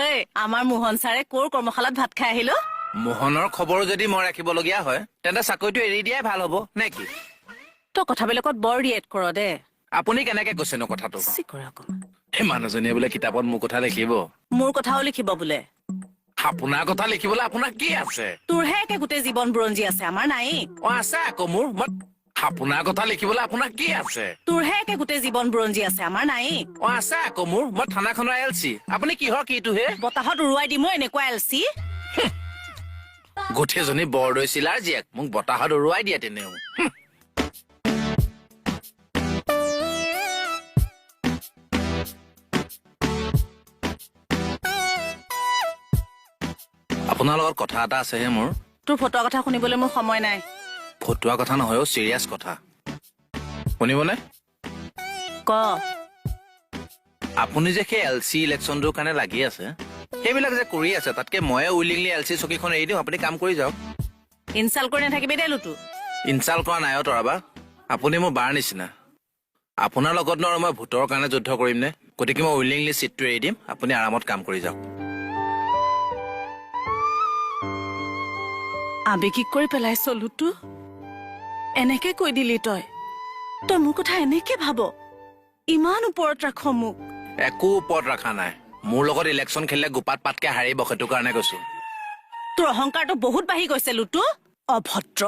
এই আমাৰ মোহন ছাৰে ক'ৰ কৰ্মশালাত ভাত খাই আহিলো মোহনৰ খবৰ যদি মই ৰাখিবলগীয়া হয় তেন্তে চাকৰিটো এৰি দিয়াই ভাল হ'ব নে কি? তই কথাবিলাকত বৰ ৰিয়েক্ট কৰ দে। আপুনি কেনেকে কৈছেনো কথাটো? চি কৰে অকমান। এই মানুহজনীয়ে বোলে কিতাপত মোৰ কথা লিখিব। মোৰ কথাও লিখিব বোলে। আপোনাৰ কথা লিখিবলৈ আপোনাৰ কি আছে? তোৰহে একে গোটেই জীৱন বুৰঞ্জী আছে, আমাৰ নাই। আছে আকৌ মোৰ। আপোনাৰ কথা লিখিবলৈ আপোনাৰ কি আছে? তোৰহে একে গোটেই জীৱন বুৰঞ্জী আছে, আমাৰ নাই। আছে আকৌ মোৰ। মই থানাখনৰ LC। আপুনি কিহৰ কিটো হে? বতাহত উৰুৱাই দিমো এনেকুৱা এলচি। গোটেইজনী বৰদৈ চিলাৰ জীয়েক মোক বতাহত উৰুৱাই দিয়ে তেনেও। আপোনাৰ লগত কথা এটা আছেহে মোৰ। তোৰ ফটোৱা কথা শুনিবলৈ মোৰ সময় নাই। ফটোৱা কথা নহয়, চিৰিয়াছ কথা। শুনিবনে? ক। আপুনি যে সেই LC ইলেকশ্যনটোৰ কাৰণে লাগি আছে, সেইবিলাক যে কৰি আছে, তাতকে ময়ে উইলিংলি LC চকীখন এৰি দিওঁ, আপুনি কাম কৰি যাওক। ইনচাল্ট কৰি নাথাকিবি দে লুটু। ইনচাল্ট কৰা নাই তৰাবা। আপুনি মোৰ বাৰ নিচিনা। আপোনাৰ লগত আৰু মই ভোটৰ কাৰণে যুদ্ধ কৰিম নে? গতিকে মই উইলিংলি চিটটো এৰি দিম, আপুনি আৰামত কাম কৰি যাওক। আবেগিক কৰি পেলাইছ লুটু। এনেকে কৈ দিলি তই মোৰ কথা এনেকে ভাব? ইমান ওপৰত ৰাখ মোক। একো ওপৰত ৰখা নাই। মোৰ লগত ইলেকশ্যন খেলিলে গোপাত পাতকে হাৰিব, সেইটো কাৰণে কৈছো। তোৰ অহংকাৰটো বহুত বাঢ়ি গৈছে লুটু। অভদ্ৰ।